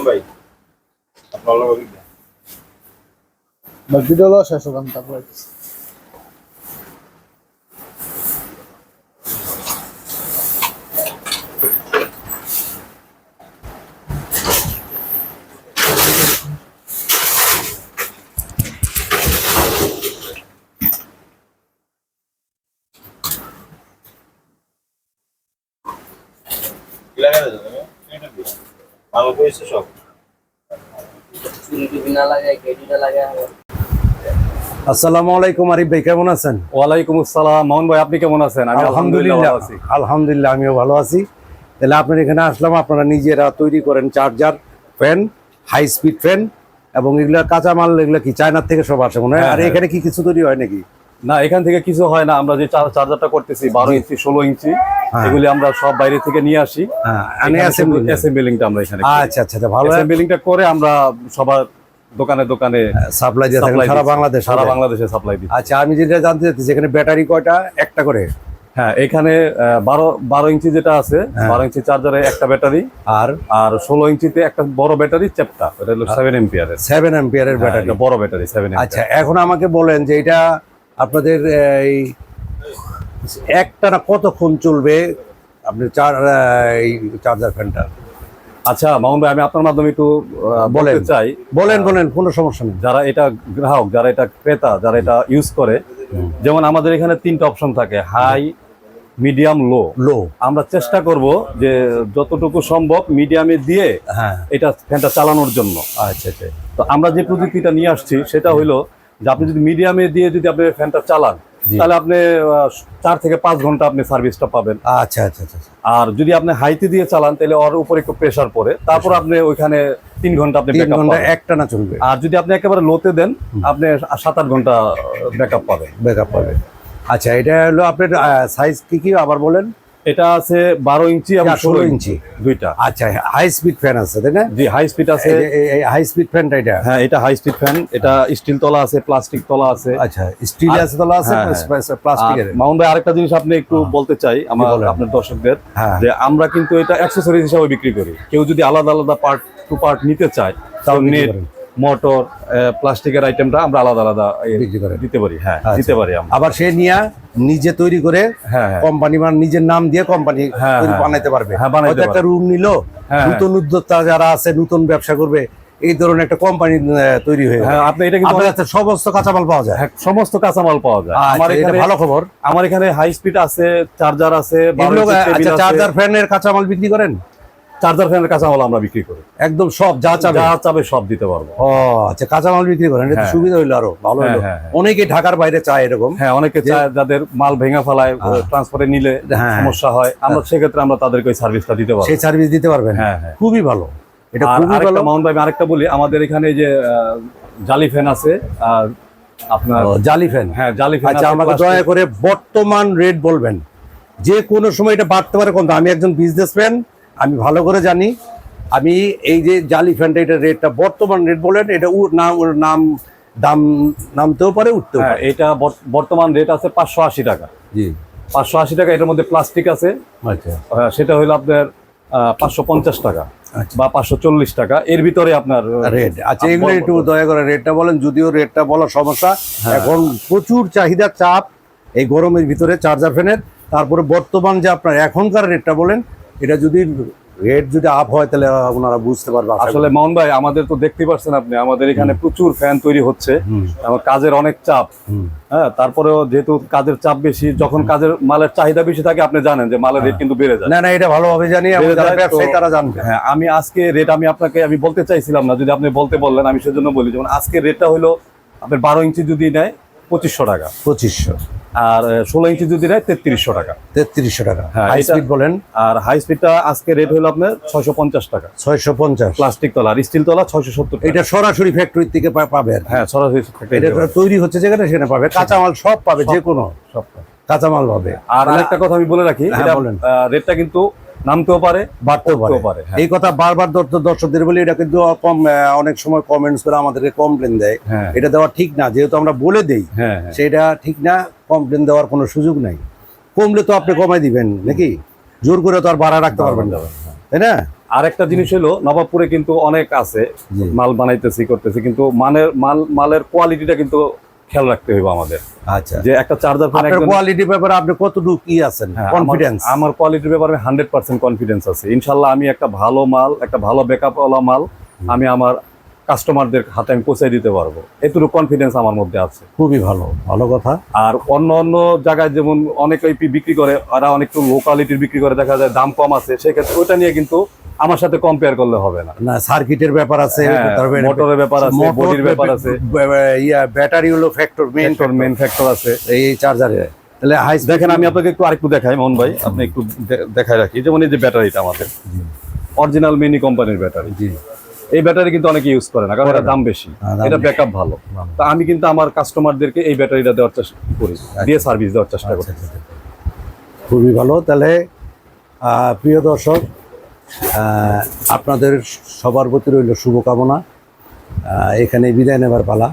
ভাই আপনার ভিডিও শেষ হলাম তারপরে ভালো করেছে সব আসসালামু আলাইকুম আরিফ ভাই, কেমন আছেন? ওয়ালাইকুম আসসালাম মামুন ভাই, আপনি কেমন আছেন? আমি আলহামদুলিল্লাহ আলহামদুলিল্লাহ আমিও ভালো আছি। তাহলে আপনার এখানে আসলাম, আপনারা নিজেরা তৈরি করেন charger, fan, high speed fan এবং এগুলা কাঁচামাল, এগুলা কি চায়নার থেকে সব আসে মনে হয়? আর এখানে কি কিছু তৈরি হয় নাকি? না, এখান থেকে কিছু হয় না। আমরা যে চার্জারটা করতেছি 12 ইঞ্চি 16 ইঞ্চি এগুলি আমরা সব বাইরে থেকে নিয়ে আসি। অ্যাসেম্বলিংটা আমরা এখানে আচ্ছা আচ্ছা ভালো, অ্যাসেম্বলিংটা করে আমরা সবার দোকানে দোকানে সাপ্লাই দিয়ে থাকেন সারা বাংলাদেশে সাপ্লাই দিই। আচ্ছা, আমি যেটা জানতে চাচ্ছি এখানে ব্যাটারি কয়টা? একটা করে? হ্যাঁ, এখানে 12 ইঞ্চি যেটা আছে 12 ইঞ্চি চার্জারে একটা ব্যাটারি, আর 16 ইঞ্চিতে একটা বড় ব্যাটারি চ্যাপ্টা, এটা হলো 7 এম্পিয়ারের 7 এম্পিয়ারের ব্যাটারি, বড় ব্যাটারি 7 এম্পিয়ার। আচ্ছা, এখন আমাকে বলেন যে এটা আপনাদের এই একটা না কতক্ষণ চলবে আপনি এই চার্জার ফ্যানটা? আচ্ছা মামুন ভাই, আমি আপনার মাধ্যমে একটু বলতে চাই। বলেন কোনো সমস্যা নেই। যারা এটা গ্রাহক, যারা এটা ক্রেতা, যারা এটা ইউজ করে, যেমন আমাদের এখানে 3টা অপশন থাকে, হাই, মিডিয়াম, লো। আমরা চেষ্টা করব যে যতটুকু সম্ভব মিডিয়ামে দিয়ে এটা ফ্যানটা চালানোর জন্য। আচ্ছা আচ্ছা, তো আমরা যে প্রযুক্তিটা নিয়ে আসছি সেটা হইলো যে আপনি যদি মিডিয়ামে দিয়ে যদি আপনি ফ্যানটা চালান তাহলে আপনি 4 থেকে 5 ঘন্টা আপনি সার্ভিসটা পাবেন। আচ্ছা আচ্ছা আচ্ছা। আর যদি আপনি হাইতে দিয়ে চালান তাহলে ওর উপরে একটু প্রেসার পড়ে, তারপর আপনি ওইখানে 3 ঘন্টা আপনি ব্যাকআপ পাবেন, একটা না চলবে। আর যদি আপনি একেবারে লোতে দেন আপনি 7-8 ঘন্টা ব্যাকআপ পাবেন। আচ্ছা, এটা হলো আপনার সাইজ কি আবার বলেন? এটা আছে 12 ইঞ্চি এবং 16 ইঞ্চি দুইটা। আচ্ছা, হাই স্পিড ফ্যান আছে তাই না? জি, হাই স্পিড আছে। এই হাই স্পিড ফ্যানটা এটা? হ্যাঁ, এটা হাই স্পিড ফ্যান। এটা স্টিল তলা আছে, প্লাস্টিক তলা আছে। আচ্ছা, স্টিল আছে, তলা আছে, প্লাস্টিকের। মামুন ভাই, আরেকটা জিনিস আপনি একটু বলতে চাই আপনার দর্শকদের, যে আমরা কিন্তু এটা অ্যাকসেসরিজ হিসেবে বিক্রি করি। কেউ যদি আলাদা আলাদা পার্ট নিতে চায় তাহলে নেট, মোটর, প্লাস্টিকের আইটেমটা আমরা আলাদা আলাদা দিতে পারি। হ্যাঁ, দিতে পারি আমরা। আবার সে নিয়ে নিজে তৈরি করে কোম্পানি নিজের নাম দিয়ে কোম্পানি বানাইতে পারবে। একটা রুম নিল, নতুন উদ্যোক্তা যারা আছে, নতুন ব্যবসা করবে, এই ধরনের একটা কোম্পানি তৈরি হয়ে আপনি এটা কিন্তু সমস্ত কাঁচামাল পাওয়া যায়। সমস্ত কাঁচামাল পাওয়া যায়। আমার এখানে ভালো খবর, আমার এখানে হাই স্পিড আছে, চার্জার আছে। চার্জার ফ্যানের কাঁচামাল বিক্রি করেন? চার্জার ফ্যানের কাঁচামাল আমরা বিক্রি করি একদম সব, যা চাবে সব দিতে পারবো। ও আচ্ছা, কাঁচামাল বিক্রি করেন, এটা সুবিধা হইলো, আরো ভালো হলো। অনেকে ঢাকার বাইরে চায় এরকম। হ্যাঁ, অনেকে চায় যাদের মাল ভেঙে ফেলায়, ট্রান্সপোর্টে নিলে সমস্যা হয়, আমরা সেক্ষেত্রে আমরা তাদেরকে ওই সার্ভিসটা দিতে পারবো। সেই সার্ভিস দিতে পারবেন? হ্যাঁ, খুবই ভালো। এটা খুবই ভালো। মামুন ভাই, আরেকটা বলি, আমাদের এখানে যে জালি ফ্যান আছে, আর আপনার জালি ফ্যান। হ্যাঁ, জালি ফ্যান। আচ্ছা, আমাকে দয়া করে বর্তমান রেট বলবেন। যে কোনো সময় এটা বাড়তে পারে, কিন্তু আমি একজন বিজনেসম্যান, আমি ভালো করে জানি। আমি এই যে জালি ফ্যানটা, এটা রেটটা বর্তমান রেট বলেন। এটা দাম নামতেও পারে, উঠতেও পারে। এটা বর্তমান রেট আছে 580 টাকা। জি, 580 টাকা। এটার মধ্যে প্লাস্টিক আছে। আচ্ছা, সেটা হলো আপনার 550 টাকা বা 540 টাকা, এর ভিতরে আপনার রেট। আচ্ছা, এগুলো একটু দয়া করে রেটটা বলেন, যদিও রেটটা বলার সমস্যা। এখন প্রচুর চাহিদা, চাপ এই গরমের ভিতরে চার্জার ফ্যানের। তারপরে বর্তমান যে আপনার এখনকার রেটটা বলেন, এটা যদি রেট যদি আপ হয় তাহলে ওনারা বুঝতে পারবে। আসলে মামুন ভাই, আমাদের তো দেখতে পাচ্ছেন আপনি, আমাদের এখানে প্রচুর ফ্যান তৈরি হচ্ছে, আমার কাজের অনেক চাপ। হ্যাঁ, তারপরেও যেহেতু কাজের চাপ বেশি, যখন কাজের মালের চাহিদা বেশি থাকে, আপনি জানেন যে মালের রেট কিন্তু বেড়ে যায়। না, এটা ভালোভাবে জানি, ব্যবসায়ী তারা জানবে। হ্যাঁ, আমি আজকে রেট আমি বলতে চাইছিলাম না, যদি আপনি বললেন আমি সেজন্য বলি। যেমন আজকে রেটটা হলো আপনার 12 ইঞ্চি যদি নেয় 2500 টাকা, 2500, আর 16 ইঞ্চি যদি নেয় 3300 টাকা। 3300 টাকা। হ্যাঁ, হাই স্পিড বলেন? আর হাই স্পিডটা আজকে রেট হলো আপনার 650 টাকা। 650 প্লাস্টিক তলা, আর স্টিল তলা 670 টাকা। এটা সরাসরি ফ্যাক্টরি থেকে পাবে? হ্যাঁ, সরাসরি এটা তৈরি হচ্ছে যেখানে সেখানে পাবে, কাঁচামাল সব পাবে, যে কোনো সব কাঁচামাল পাবে। আর আরেকটা কথা আমি বলে রাখি, এটা রেটটা কিন্তু নামতেও পারে, বাড়তেও পারে। এই কথা বারবার দর্শকদের বলি, এটা কিন্তু অনেক সময় কমেন্টস করে আমাদেরকে কমপ্লেন দেয়। এটা দেওয়া ঠিক না, যেহেতু আমরা বলে দেই সেটা ঠিক না। কমপ্লেন দেওয়ার কোনো সুযোগ নাই। কমলে তো আপনি কমাই দিবেন নাকি? জোর করে তো আর বাড়া রাখতে পারবেন না, তাই না? আর একটা জিনিস হলো নবাবপুরে কিন্তু অনেক আছে জি। মাল বানাইতেছি করতেছি, কিন্তু মালের কোয়ালিটিটা কিন্তু খেয়াল রাখতে হবে আমাদের। আচ্ছা, যে একটা চার্জার ফোন আপনার কোয়ালিটির ব্যাপারে আপনি কতটুকু কি আছেন কনফিডেন্স? আমার কোয়ালিটির ব্যাপারে 100% কনফিডেন্স আছে ইনশাল্লাহ। আমি একটা ভালো মাল, একটা ভালো ব্যাকআপ ওয়ালা মাল আমি আমার কাস্টমারদের হাতে আমি পৌঁছে দিতে পারবো, এতটুকু কনফিডেন্স আমার মধ্যে আছে। খুবই ভালো, ভালো কথা। আর অন্য অন্য জায়গায় যেমন অনেক বিক্রি করে, ওরা অনেক লো কোয়ালিটির বিক্রি করে, দেখা যায় দাম কম আছে, সেক্ষেত্রে ওইটা নিয়ে কিন্তু আমার সাথে কম্পেয়ার করলে হবে না। না, সার্কিটের ব্যাপার আছে, হ্যাঁ, মোটরের ব্যাপার আছে, বডির ব্যাপার আছে, ব্যাটারি হলো ফ্যাক্টর, মেইন ফ্যাক্টর আছে এই চার্জারে। তাহলে হাই দেখেন, আমি আপনাকে একটু আরেকটু দেখাই মোহন ভাই, আপনি একটু দেখাই রাখি। যেমন এই যে ব্যাটারিটা আমাদের অরিজিনাল মিনি কোম্পানির ব্যাটারি। জি, এই ব্যাটারি কিন্তু অনেকে ইউজ করে না, কারণ এটা দাম বেশি, এটা ব্যাকআপ ভালো। তা আমি কিন্তু আমার কাস্টমারদেরকে এই ব্যাটারিটা দেওয়ার চেষ্টা করি, দিয়ে সার্ভিস দেওয়ার চেষ্টা করি। খুবই ভালো। তাহলে প্রিয় দর্শক, আপনাদের সবার প্রতি রইল শুভকামনা। এখানে বিদায় নেবার পালা।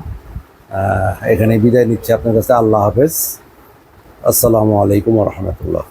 এখানে বিদায় নিচ্ছে আপনার কাছে। আল্লাহ হাফেজ। আসসালামু আলাইকুম ওয়া রাহমাতুল্লাহ।